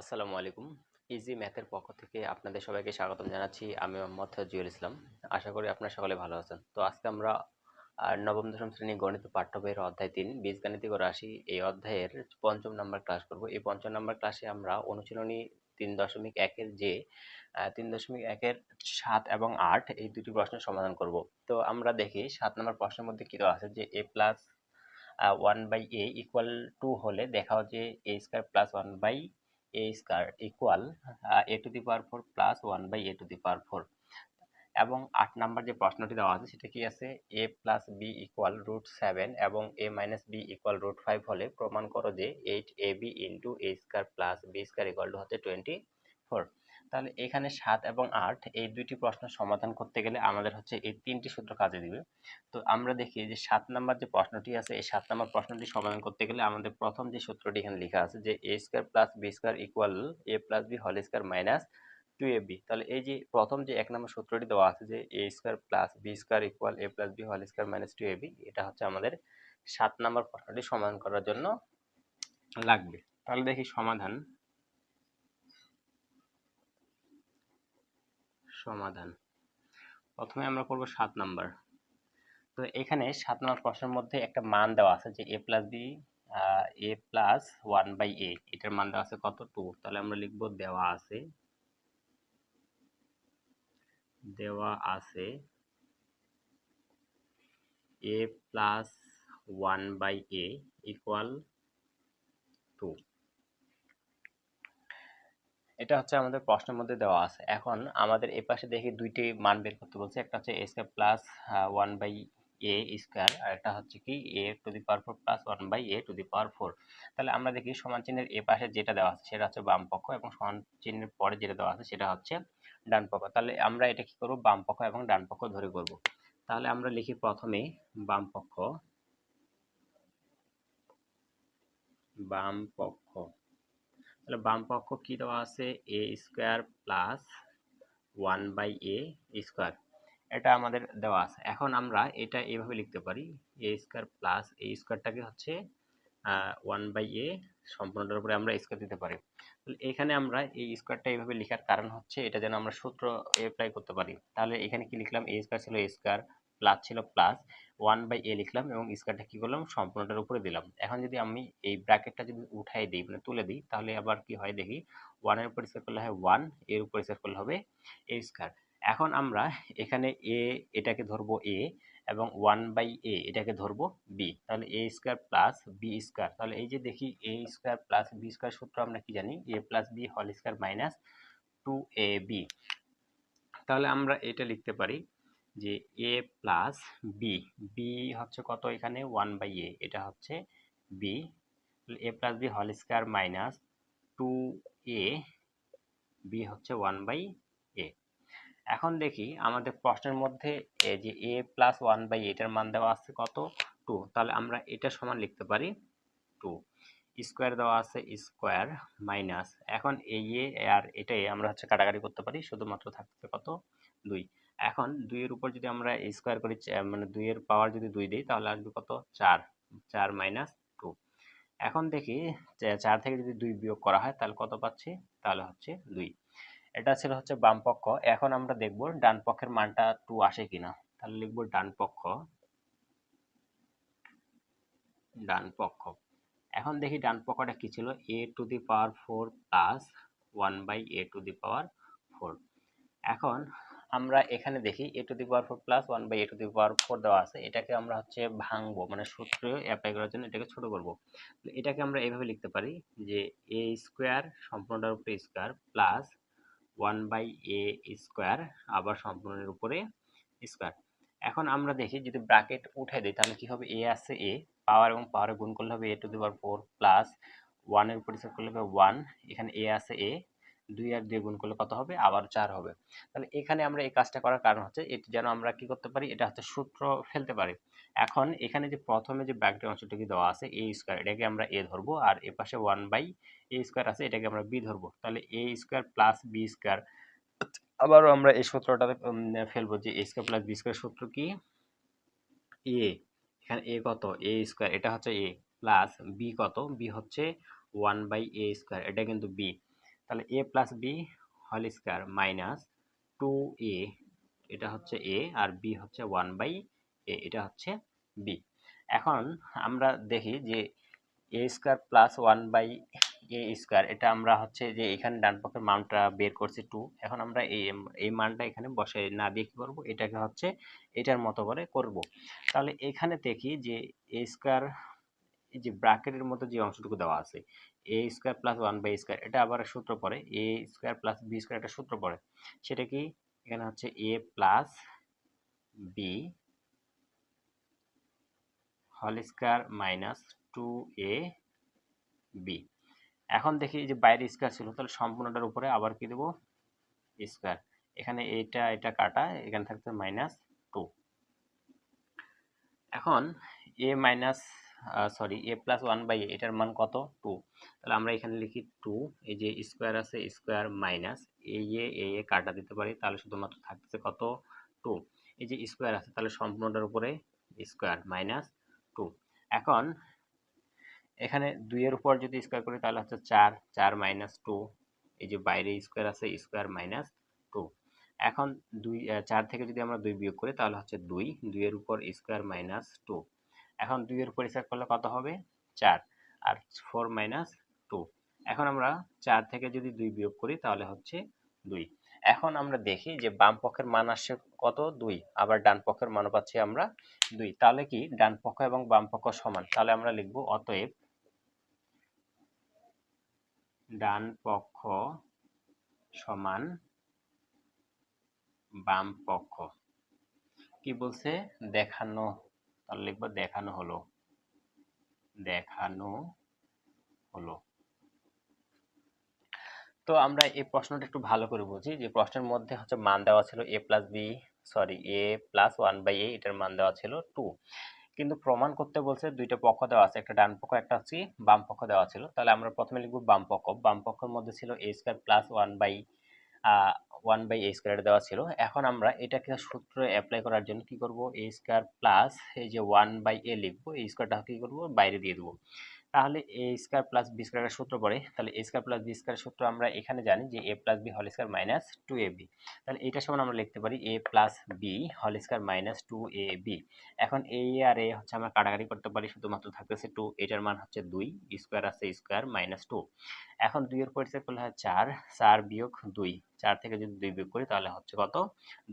আসসালামু আলাইকুম। ইজি ম্যাথের পক্ষ থেকে আপনাদের সবাইকে স্বাগতম জানাচ্ছি। আমি মোহাম্মদ জিয়ুল ইসলাম। আশা করি আপনারা সকলে ভালো আছেন। তো আজকে আমরা নবম দশম শ্রেণী গণিত পাঠ্য বইয়ের অধ্যায় ৩ বীজগাণিতিক ও রাশি এই অধ্যায়ের পঞ্চম নাম্বার ক্লাস করব। এই পঞ্চম নাম্বার ক্লাসে আমরা অনুশীলনী ৩.১ এর যে ৩.১ এর ৭ এবং ৮ এই দুটি প্রশ্নের সমাধান করব। তো আমরা দেখি ৭ নম্বর প্রশ্নের মধ্যে কি দেওয়া আছে যে a plus 1/a equal to হলে দেখাও যে a square plus 1/a square equal a to the power 4 plus 1/a to the power 4। এবং ৮ নাম্বার যে প্রশ্নটি দেওয়া আছে সেটা কি আছে, a প্লাস b ইকুয়াল √7 এবং a মাইনাস b ইকুয়াল √5 হলে প্রমাণ করো যে 8ab into a square plus b square equal to হচ্ছে 24। তাহলে এখানে ৭ এবং ৮ এই দুইটি প্রশ্ন সমাধান করতে গেলে আমাদের হচ্ছে এই তিনটি সূত্র কাজে দিবে। তো আমরা দেখি যে ৭ নাম্বার যে প্রশ্নটি আছে এই ৭ নাম্বার প্রশ্নটি সমাধান করতে গেলে আমাদের প্রথম যে সূত্রটি এখানে লেখা আছে যে a square plus b square equal a plus b whole square minus 2ab। তাহলে এই যে প্রথম যে ১ নম্বর সূত্রটি দেওয়া আছে যে a square plus b square equal a plus b whole square minus 2ab, এটা হচ্ছে আমাদের ৭ নম্বর প্রশ্নটি সমাধান করার জন্য লাগবে। তাহলে দেখি সমাধান। প্রথমে আমরা করব ৭ নাম্বার। তো এখানে ৭ নম্বর প্রশ্নের মধ্যে একটা মান দেওয়া আছে যে a plus b a plus 1/a, এটার মান দেওয়া আছে কত 2। তাহলে আমরা লিখব দেওয়া আছে a প্লাস 1/a ইকুয়াল 2। এটা হচ্ছে আমাদের প্রশ্নের মধ্যে দেওয়া আছে। এখন আমাদের এই পাশে দেখি দুইটি মান বের করতে বলছে, একটা হচ্ছে a square plus 1/a square, আর একটা হচ্ছে কি a to the power 4 plus 1/a to the power 4। তাহলে আমরা দেখি সমান চিহ্নের এ পাশে যেটা দেওয়া আছে সেটা হচ্ছে বাম পক্ষ এবং সমান চিহ্নের পরে যেটা দেওয়া আছে সেটা হচ্ছে ডান পক্ষ। তাহলে আমরা এটা কি করব, বাম পক্ষ এবং ডান পক্ষ ধরে করব। তাহলে আমরা লিখি প্রথমে বাম পক্ষ। তাহলে বাম পক্ষ কি দেওয়া আছে, a square plus 1/a square, এটা আমাদের দেওয়া আছে। এখন আমরা এটা এভাবে লিখতে পারি, a স্কয়ার প্লাস এই স্কয়ারটাকে হচ্ছে 1/a সম্পূর্ণটার উপরে আমরা স্কয়ার দিতে পারি। তাহলে এখানে আমরা এই স্কয়ারটা এইভাবে লেখার কারণ হচ্ছে এটা যেন আমরা সূত্র অ্যাপ্লাই করতে পারি। তাহলে এখানে কি লিখলাম, a স্কয়ার ছিল a স্কয়ার, প্লাস ছিল প্লাস 1/a লিখলাম এবং স্কয়ারটা কি করলাম সম্পূর্ণটার উপরে দিলাম। এখন যদি আমি এই ব্র্যাকেটটা যদি উঠাই দিই মানে তুলে দিই তাহলে আবার কি হয় দেখি, 1 এর উপর স্কয়ার করলে হয় 1, এর উপর স্কয়ার করলে হবে a স্কয়ার। এখন আমরা এখানে a এটাকে ধরবো a এবং 1/a এটাকে ধরবো b। তাহলে a square plus b square, তাহলে এই যে দেখি a square plus b square সূত্র আমরা কি জানি, a plus b whole square minus 2ab। তাহলে আমরা এটা লিখতে পারি যে a প্লাস b, b হচ্ছে কত এখানে 1/a, এটা হচ্ছে b। a plus b whole square minus 2a, b হচ্ছে 1/a। এখন দেখি আমাদের প্রশ্নের মধ্যে এই যে a প্লাস 1/a এটার মান দেওয়া আছে কত 2। তাহলে আমরা এটা সমান লিখতে পারি 2, স্কোয়ার দেওয়া আছে স্কোয়ার মাইনাস, এখন এই আর এটাই আমরা হচ্ছে কাটাকাটি করতে পারি, শুধুমাত্র থাকছে কত 2। এখন 2 এর উপর যদি আমরা স্কোয়ার করি মানে 2 এর পাওয়ার যদি 2 দিই তাহলে আসবে কত 4, 4 মাইনাস 2। এখন দেখি 4 থেকে যদি 2 বিয়োগ করা হয় তাহলে কত পাচ্ছি, তাহলে হচ্ছে 2। এটা ছিল হচ্ছে বাম পক্ষ। এখন আমরা দেখব ডান পক্ষের মানটা 2 আসে কিনা। তাহলে লিখব ডান পক্ষ। এখন দেখি ডান পক্ষটা কি ছিল, a to the power 4 plus 1/a to the power 4। এখন আমরা এখানে দেখি a to the power 4 plus 1/a to the power 4 দেওয়া আছে, এটাকে আমরা হচ্ছে ভাঙবো মানে সূত্রে অ্যাপ্লাই করার জন্য এটাকে ছোট করব। এটাকে আমরা এইভাবে লিখতে পারি যে a স্কয়ার সম্পূর্ণটার উপরে স্কয়ার প্লাস 1/a স্কয়ার আবার সম্পূর্ণের উপরে স্কয়ার। এখন আমরা দেখি যদি ব্র্যাকেট উঠে দিই তাহলে কি হবে, a আছে a, পাওয়ার এবং পাওয়ারে গুণ করলে হবে a to the power 4 plus 1 এর উপর স্কয়ার করলে হবে 1, এখানে a আছে a, 2 আর 2 গুণ করলে কত হবে আবার 4 হবে। তাহলে এখানে আমরা এই কাজটা করার কারণ হচ্ছে এটি যেন আমরা কি করতে পারি, এটা হচ্ছে সূত্র ফেলতে পারি। এখন এখানে যে প্রথমে যে ব্র্যাকেটের অংশটুকু দেওয়া আছে a স্কয়ার, এটাকে আমরা a ধরবো, আর এ পাশে 1/a স্কয়ার আছে এটাকে আমরা b ধরবো। তাহলে a square plus b square, আবারও আমরা এই সূত্রটা ফেলবো যে a square plus b square সূত্র কি, a, এখানে a কত a স্কয়ার, এটা হচ্ছে a প্লাস b কত b হচ্ছে 1/a স্কয়ার, এটা কিন্তু b। তাহলে a plus B whole square minus 2a, এটা হচ্ছে a আর b হচ্ছে 1/a, এটা হচ্ছে b। এখন আমরা দেখি যে a square plus 1/a square, এটা আমরা হচ্ছে যে এখানে ডান পক্ষের মানটা বের করছি 2। এখন আমরা এই মানটা এখানে বসাই না দিয়ে কি করব, এটাকে হচ্ছে এটার মতো করে করব। তাহলে এখানে দেখি যে a স্কয়ার, এই যে ব্র্যাকেটের মধ্যে যে অংশটুকু দেওয়া আছে a square plus 1/a square, এটা আবার সূত্র পড়ে a square plus b square, একটা সূত্র পড়ে। সেটা কি, এখানে হচ্ছে a plus b whole square minus 2a b। এখন দেখি যে বাইরে স্কয়ার ছিল, তাহলে সম্পূর্ণটার উপরে আবার কি দেব, স্কয়ার। এখানে এটা কাটা, এখানে থাকছে মাইনাস 2। এখন a minus sorry a plus 1/a, এটার মান কত, 2। তাহলে আমরা এখানে লিখি 2, এই যে স্কয়ার আছে স্কয়ার মাইনাস এ কাটা দিতে পারি, তাহলে শুধুমাত্র থাকছে কত, 2। এই যে স্কয়ার আছে, তাহলে সম্পূর্ণটার উপরে স্কয়ার মাইনাস 2। এখন এখানে 2 এর উপর যদি স্কয়ার করি তাহলে হচ্ছে 4, 4 মাইনাস 2, এই যে বাইরে স্কয়ার আছে স্কয়ার মাইনাস 2। এখন 4 থেকে যদি আমরা 2 বিয়োগ করি তাহলে হচ্ছে 2, 2 এর উপর স্কয়ার মাইনাস 2। এখন 2 এর উপর স্কয়ার করলে কত হবে, 4, আর 4 মাইনাস 2। এখন আমরা 4 থেকে যদি 2 বিয়োগ করি তাহলে হচ্ছে 2। এখন আমরা দেখি যে বাম পক্ষের মান আসছে কত, 2, আবার ডান পক্ষের মানও পাচ্ছি আমরা 2। তাহলে কি ডান পক্ষ এবং বাম পক্ষ সমান, তাহলে আমরা লিখব অতএব ডান পক্ষ সমান বাম পক্ষ। কি বলছে, দেখানো, তাহলে লিখবো দেখানো হলো, দেখানো হলো। তো আমরা এই প্রশ্নটা একটু ভালো করে বুঝি, যে প্রশ্নের মধ্যে হচ্ছে মান দেওয়া ছিল a plus B, sorry a plus 1/a, এটার মান দেওয়া ছিল 2। কিন্তু প্রমাণ করতে বলছে দুইটা পক্ষ দেওয়া আছে, একটা ডান পক্ষ একটা হচ্ছে বাম পক্ষ দেওয়া ছিল। তাহলে আমরা প্রথমে লিখবো বাম পক্ষ। বাম পক্ষের মধ্যে ছিল a square plus 1/a square দেওয়া ছিল। এখন আমরা এটাকে সূত্র অ্যাপ্লাই করার জন্য কি করব, a স্কয়ার প্লাস এই যে 1/a লিখবো, এই স্কয়ারটা কি করব, বাইরে দিয়ে দেবো। তাহলে a স্কয়ার প্লাস b স্কয়ারের সূত্র পড়ে, তাহলে a স্কয়ার প্লাস b স্কয়ারের সূত্র আমরা এখানে জানি যে a plus b whole square minus 2ab। তাহলে এটা সমান আমরা লিখতে পারি a plus b whole square minus 2ab। এখন a আর a হচ্ছে আমরা কাটাকাটি করতে পারি, শুধুমাত্র থাকতেছে 2, এটার মান হচ্ছে 2, স্কয়ার আছে স্কয়ার মাইনাস 2। এখন 2 এর পরিচয় করলে হয় 4, 4 বিয়োগ 2, 4 থেকে যদি 2 বিয়োগ করি তাহলে হচ্ছে কত,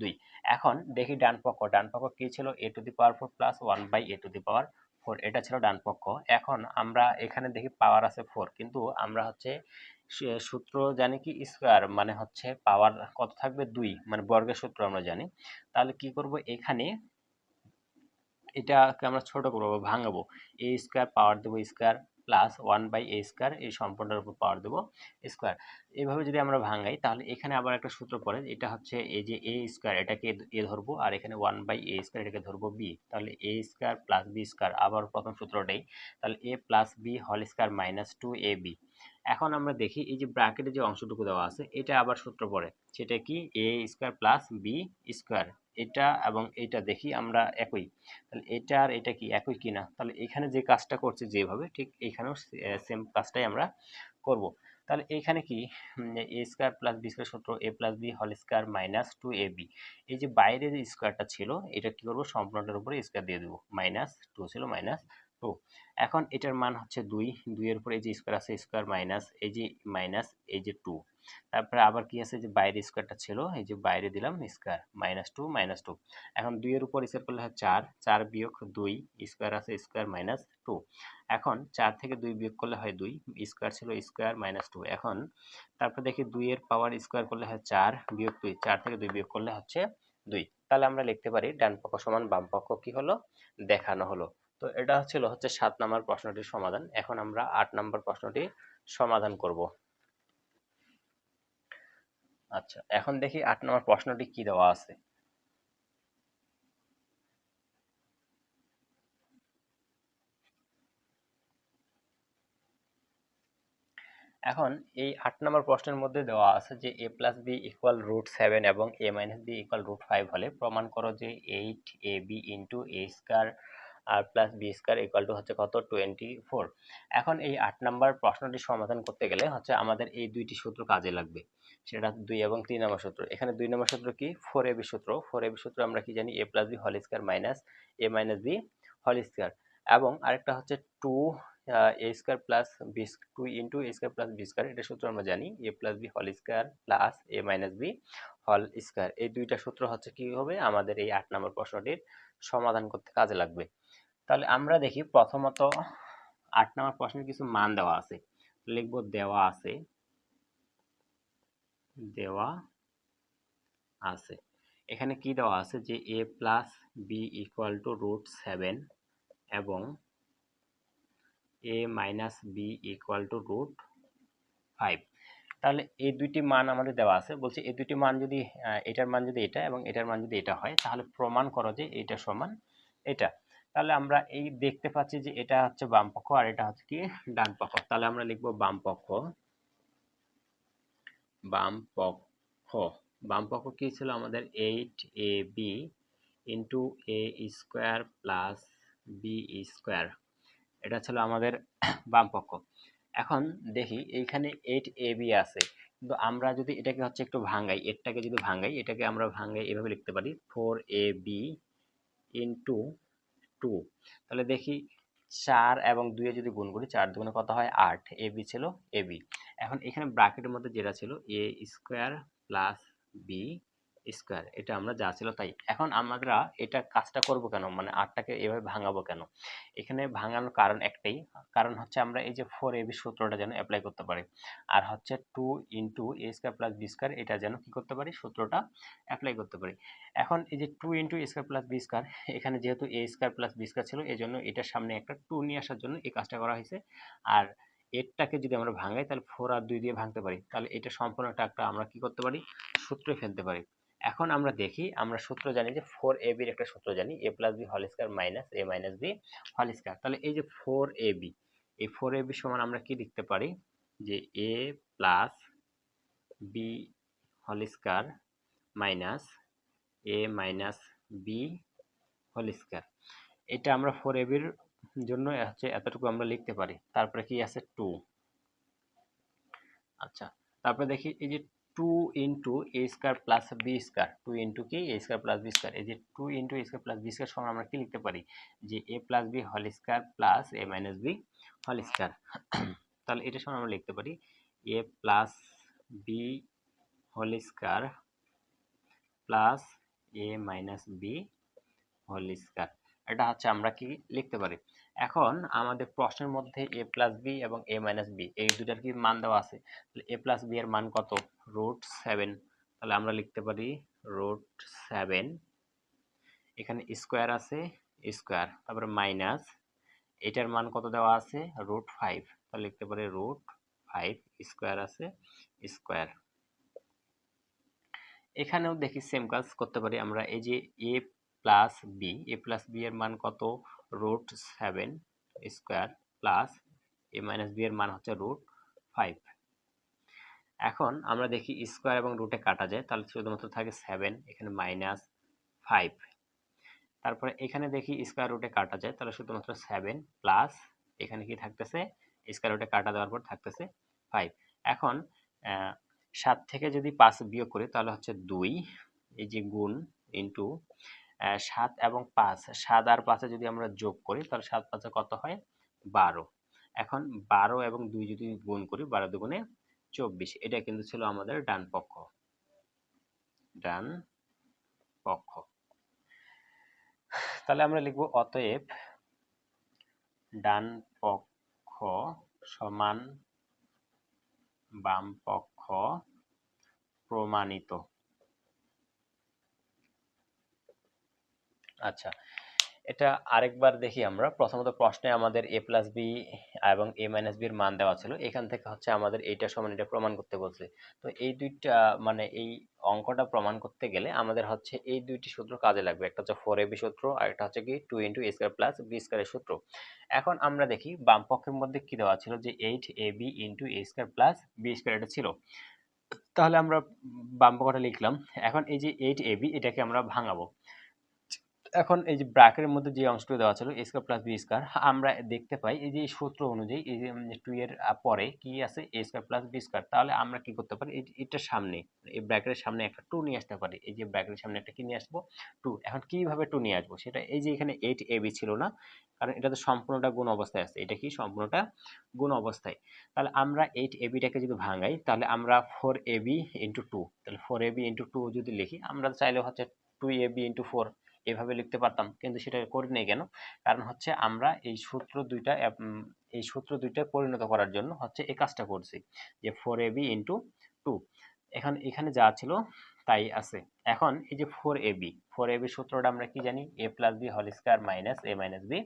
2। এখন দেখি ডান পক্ষ, ডান পক্ষ কি ছিল, a to the power 4 plus 1/a to the power 4, এটা ছিল ডান পক্ষ। এখন আমরা এখানে দেখি পাওয়ার আছে 4, কিন্তু আমরা হচ্ছে সূত্র জানি কি স্কয়ার মানে হচ্ছে পাওয়ার কত থাকবে, 2, মানে বর্গের সূত্র আমরা জানি। তাহলে কি করব, এখানে এটাকে আমরা ছোট করবো, ভাঙাবো, a স্কয়ার পাওয়ার দেবো স্কয়ার প্লাস 1/a স্কয়ার, এই সম্পূর্ণের উপর পাওয়ার দেবো স্কয়ার। এইভাবে যদি আমরা ভাঙাই তাহলে এখানে আবার একটা সূত্র পড়ে, এটা হচ্ছে এই যে a স্কয়ার, এটাকে a ধরবো, আর এখানে 1/a স্কয়ার, এটাকে ধরবো b। তাহলে a square plus b square, আবার প্রথম সূত্রটাই, তাহলে a plus b whole square minus 2ab। এখন আমরা দেখি এই যে ব্র্যাকেটে যে অংশটুকু দেওয়া আছে এটা আবার সূত্র পড়ে, সেটা কি a square plus b square. এটা এবং এটা দেখি আমরা একই, তাহলে এটা আর এটা কি একই কিনা, তাহলে এখানে যে কাজটা করছি যেভাবে, ঠিক এইখানেও সেম কাজটাই আমরা করব। তাহলে এইখানে কি, a square plus b square সূত্র a plus b whole square minus 2ab। এই যে বাইরে যে স্কয়ারটা ছিল এটা কি করব, সম্পূর্ণটার উপরে স্কয়ার দিয়ে দেবো, মাইনাস 2 ছিল মাইনাস 2। এখন এটার মান হচ্ছে 2, 2 এর উপরে এই যে স্কয়ার আছে স্কয়ার মাইনাস এই যে মাইনাস এই যে 2। তারপরে আবার কি আছে, যে বাইরে স্কয়ারটা ছিল, এই যে বাইরে দিলাম স্কয়ার, মাইনাস 2 মাইনাস 2। এখন 2 এর উপর স্কয়ার করলে হয় 4, 4 বিয়োগ 2, স্কয়ার আছে স্কয়ার মাইনাস 2। এখন 4 থেকে 2 বিয়োগ করলে হয় 2, স্কয়ার ছিল স্কয়ার মাইনাস 2। এখন তারপর দেখি 2 এর পাওয়ার স্কয়ার করলে হয় 4 বিয়োগ 2, 4 থেকে 2 বিয়োগ করলে হচ্ছে 2। তাহলে আমরা লিখতে পারি ডান পক্ষ সমান বাম পক্ষ কি হলো, দেখানো হলো। তো এটা হচ্ছে 7 নম্বর প্রশ্নটির সমাধান। এখন আমরা 8 নম্বর প্রশ্নটি সমাধান করব। আচ্ছা, এখন দেখি 8 নম্বর প্রশ্নটি কি দেওয়া আছে। এখন এই 8 নম্বর প্রশ্নের মধ্যে দেওয়া আছে যে a প্লাস বি ইকুয়াল √7 এবং a মাইনাস বি ইকুয়াল √5 হলে প্রমাণ করো যে 8ab ইন্টু a স্কয়ার আর plus B square equal to হচ্ছে কত 24। এখন এই 8 নাম্বার প্রশ্নটি সমাধান করতে গেলে হচ্ছে আমাদের এই দুইটি সূত্র কাজে লাগবে, সেটা 2 এবং 3 নম্বর সূত্র। এখানে 2 নম্বর সূত্র কি 4ab সূত্র। 4ab সূত্র আমরা কি জানি a plus B whole square minus a minus B whole square, এবং আরেকটা হচ্ছে 2 a square plus B 2 into a square plus B square, এটা সূত্র আমরা জানি a plus B whole square plus a minus B whole square. এই দুইটা সূত্র হচ্ছে কি হবে আমাদের এই 8 নম্বর প্রশ্নটির সমাধান করতে কাজে লাগবে। তাহলে আমরা দেখি প্রথমত 8 নম্বর প্রশ্নের কিছু মান দেওয়া আছে, লিখবো দেওয়া আছে, দেওয়া আছে। এখানে কি দেওয়া আছে যে a plus B equal to √7 এবং a minus B equal to √5। তাহলে এই দুইটি মান আমাদের দেওয়া আছে, বলছে এই দুইটি মান যদি এটার মান যদি এটা এবং এটার মান যদি এটা হয় তাহলে প্রমাণ করো যে এটা সমান এটা। তাহলে আমরা এই দেখতে পাচ্ছি যে এটা হচ্ছে বাম পক্ষ আর এটা হচ্ছে কি ডান পক্ষ। তাহলে আমরা লিখবো বাম পক্ষ, বাম পক্ষ, বাম পক্ষ কি ছিল আমাদের 8ab into a square plus B square, এটা ছিল আমাদের বাম পক্ষ। এখন দেখি এইখানে 8ab আছে, কিন্তু আমরা যদি এটাকে হচ্ছে একটু ভাঙাই, এটাকে যদি ভাঙাই, এটাকে আমরা ভাঙাই এভাবে লিখতে পারি 4ab ইন্টু 2। তাহলে দেখি 4 এবং 2 এ যদি গুণ করি 4 দুগুণে কত হয় 8, ab ছিল ab। এখন এখানে ব্র্যাকেটের মধ্যে যেটা ছিল a square plus B square, এটা আমরা যা ছিল তাই। এখন আমরা এটা কাজটা করব কেন, মানে 8টাকে এভাবে ভাঙাবো কেন? এখানে ভাঙানোর কারণ একটাই, কারণ হচ্ছে আমরা এই যে 4ab সূত্রটা যেন অ্যাপ্লাই করতে পারি, আর হচ্ছে 2 into a square plus B square, এটা যেন কি করতে পারি সূত্রটা অ্যাপ্লাই করতে পারি। এখন এই যে 2 into a square plus B square, এখানে যেহেতু a square plus B square ছিল এই জন্য এটার সামনে একটা 2 নিয়ে আসার জন্য এই কাজটা করা হয়েছে। আর এরটাকে যদি আমরা ভাঙাই তাহলে 4 আর 2 দিয়ে ভাঙতে পারি, তাহলে এটা সম্পূর্ণ একটা আমরা কি করতে পারি সূত্রে ফেলতে পারি। এখন আমরা দেখি, আমরা সূত্র জানি যে 4ab এর একটা সূত্র জানি a plus B whole square minus a minus B whole square. তাহলে এই যে 4ab, এই 4ab সমান আমরা কি লিখতে পারি যে a plus B whole square minus a minus B whole square. এটা আমরা 4ab এর জন্য হচ্ছে এতটুকু আমরা লিখতে পারি। তারপরে কি আছে 2। আচ্ছা, তারপরে দেখি এই যে 2 into A square plus B square, 2 into কি A square plus B square, এই যে 2 into A square plus B square সমান আমরা কি লিখতে পারি যে A plus B whole square plus A minus B whole square. তাহলে এটা সমান আমরা লিখতে পারি A plus B whole square plus A minus B whole square. এটা হচ্ছে আমরা কি লিখতে পারি। এখন আমাদের প্রশ্নের মধ্যে a প্লাস বি এবং a মাইনাস বি এই দুটার কি মান দেওয়া আছে, তাহলে a প্লাস বি এর মান কত √7। তাহলে আমরা লিখতে পারি √7, এখানে স্কোয়ার আছে স্কোয়ার, তারপরে মাইনাস এটার মান কত দেওয়া আছে √5, তাহলে লিখতে পারি √5, স্কোয়ার আছে স্কোয়ার। এখানেও দেখি সেম কাজ করতে পারি আমরা, এই যে a প্লাস বি এর মান কত √7 square plus a minus B এর মান হচ্ছে √5। এখন আমরা দেখি স্কোয়ার এবং রুটে কাটা যায়, তাহলে শুধুমাত্র থাকে 7, এখানে -5। তারপরে এখানে দেখি স্কোয়ার রুটে কাটা যায়, তাহলে শুধুমাত্র 7 প্লাস এখানে কি থাকতেছে স্কোয়ার রুটে কাটা দেওয়ার পর থাকতেছে 5। এখন 7 থেকে যদি 5 বিয়োগ করি তাহলে হচ্ছে 2, এই যে গুণ ইন্টু 7 এবং 5, 7 আর 5 যদি আমরা যোগ করি তাহলে 7 5 কত হয় 12। এখন 12 এবং 2 যদি গুণ করি 12 দুগুণে 24, এটা কিন্তু ছিল আমাদের ডান পক্ষ, ডান পক্ষ। তাহলে আমরা লিখব অতএব ডান পক্ষ সমান বাম পক্ষ প্রমাণিত। আচ্ছা, এটা আরেকবার দেখি আমরা। প্রথমত প্রশ্নে আমাদের a প্লাস বি এবং a মাইনাস বি এর মান দেওয়া ছিল, এখান থেকে হচ্ছে আমাদের এইটা সমান এটা প্রমাণ করতে বলছে। তো এই দুইটা মানে এই অঙ্কটা প্রমাণ করতে গেলে আমাদের হচ্ছে এই দুইটি সূত্র কাজে লাগবে, একটা হচ্ছে 4ab সূত্র আর একটা হচ্ছে কি 2 into a square plus b স্কয়ারের সূত্র। এখন আমরা দেখি বাম পক্ষের মধ্যে কি দেওয়া ছিল যে 8ab into a square plus b square, এটা ছিল। তাহলে আমরা বাম পক্ষটা লিখলাম। এখন এই যে 8ab এটাকে আমরা ভাঙাবো, এখন এই যে ব্র্যাকেটের মধ্যে যে অংশটুকু দেওয়া ছিল a square plus b square, আমরা দেখতে পাই এই যে সূত্র অনুযায়ী এই যে 2 এর পরে কি আছে a square plus b square. তাহলে আমরা কি করতে পারি, এটার সামনে এই ব্র্যাকেটের সামনে একটা 2 নিয়ে আসতে পারি। এই যে ব্র্যাকেটের সামনে একটা কি নিয়ে আসবো, 2। এখন কিভাবে 2 নিয়ে আসবো, সেটা এই যে এখানে 8ab ছিল না, কারণ এটা তো সম্পূর্ণটা গুণ অবস্থায় আছে। এটা কি সম্পূর্ণটা গুণ অবস্থায়। তাহলে আমরা 8ab টাকে যদি ভাঙাই, তাহলে আমরা 4ab ইনটু 2, তাহলে 4ab ইনটু 2 যদি লিখি, আমরা চাইলে হচ্ছে 2ab ইনটু 4 এভাবে লিখতে পারতাম, কিন্তু সেটা করি নাই কেন? কারণ হচ্ছে আমরা এই সূত্র দুইটা পরিণত করার জন্য হচ্ছে এই কাজটা করছি, যে 4ab ইনটু 2। এখন এখানে যা ছিল তাই আছে। এখন এই যে 4ab সূত্রটা আমরা কি জানি, a plus B whole square minus a minus B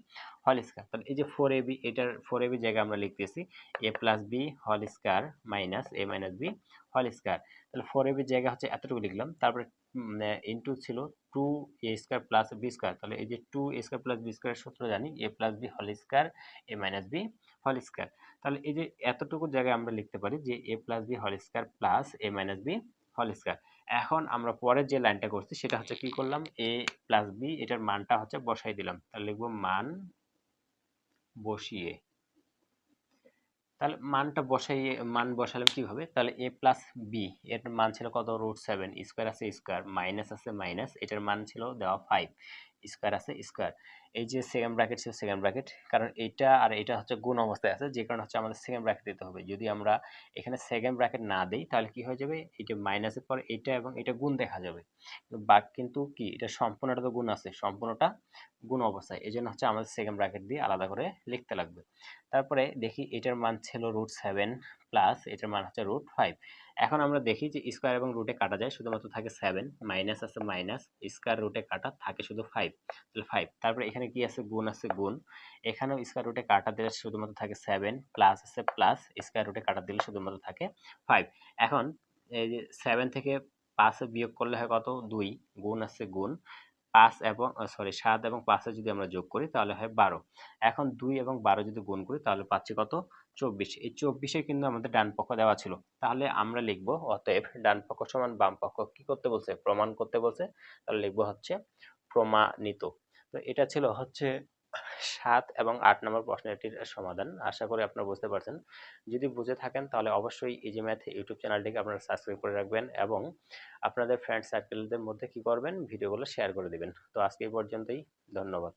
whole square. তাহলে এই যে 4ab, এটার 4ab জায়গায় আমরা লিখতেছি a plus B whole square minus a minus B whole square. তাহলে 4ab জায়গা হচ্ছে এতটুকু লিখলাম, তারপরে ইনটু ছিল 2a square plus b square. তাহলে এই যে 2a square plus b square সূত্র জানি, a plus b whole square a minus b whole square. তাহলে এই যে এতটুকু জায়গায় আমরা লিখতে পারি যে a plus b whole square plus a minus b whole square. এখন আমরা পরের যে লাইনটা করছি সেটা হচ্ছে কি করলাম, a প্লাস b এটার মানটা হচ্ছে বসাই দিলাম। তাহলে লিখবো মান বসিয়ে, তাহলে মান বসালাম কিভাবে, তাহলে a প্লাস বি এর মান ছিল কত, √7, স্কয়ার আছে স্কয়ার, মাইনাস আছে মাইনাস, এটার মান ছিল দেওয়া 5, স্কয়ার আছে স্কয়ার। এই যে সেকেন্ড ব্র্যাকেট ছিল সেকেন্ড ব্র্যাকেট, কারণ এটা আর এটা হচ্ছে গুণ অবস্থায় আছে, যে কারণে হচ্ছে আমাদের সেকেন্ড ব্র্যাকেট দিতে হবে। যদি আমরা এখানে সেকেন্ড ব্র্যাকেট না দেই, তাহলে কি হয়ে যাবে, এটা মাইনাসের পর এটা এবং এটা গুণ দেখা যাবে, কিন্তু কি এটা সম্পূর্ণটা তো গুণ আছে, সম্পূর্ণটা গুণ অবস্থায়, এই জন্য হচ্ছে আমাদের সেকেন্ড ব্র্যাকেট দিয়ে আলাদা করে লিখতে লাগবে। তারপরে দেখি এটার মান ছিল √7 প্লাস এটার মান হচ্ছে √5। এখন আমরা দেখি যে স্কয়ার এবং রুটে কাটা যায়, শুধুমাত্র থাকে 7, মাইনাস আছে মাইনাস, স্কয়ার রুটে কাটা থাকে শুধু 5, তাহলে 5। তারপরে এখানে কি আছে, গুণ আছে গুণ, এখানেও স্কয়ার রুটে কাটা দিলে শুধুমাত্র থাকে 7, প্লাস আছে প্লাস, স্কয়ার রুটে কাটা দিলে শুধুমাত্র থাকে 5। এখন এই যে 7 থেকে 5 বিয়োগ করলে হয় কত, 2, গুণ আছে গুণ, 5 এবং 7 এবং 5 যদি আমরা যোগ করি তাহলে হয় 12। এখন 2 এবং 12 যদি গুণ করি তাহলে পাচ্ছি কত, 24। এই 24 কিন্তু আমাদের ডান পক্ষ দেওয়া ছিল। তাহলে আমরা লিখব অতএব ডান পক্ষ সমান বাম পক্ষ কি করতে বলছে, প্রমাণ করতে বলছে। তাহলে লিখব হচ্ছে প্রমাণিত। তো এটা ছিল হচ্ছে 7 এবং 8 নম্বর প্রশ্নটির সমাধান। আশা করি আপনারা বুঝতে পারছেন। যদি বুঝে থাকেন তাহলে অবশ্যই ইজি ম্যাথ ইউটিউব চ্যানেলটিকে আপনারা সাবস্ক্রাইব করে রাখবেন এবং আপনাদের ফ্রেন্ড সার্কেলদের মধ্যে কি করবেন, ভিডিওগুলো শেয়ার করে দিবেন। তো আজকে এই পর্যন্তই, ধন্যবাদ।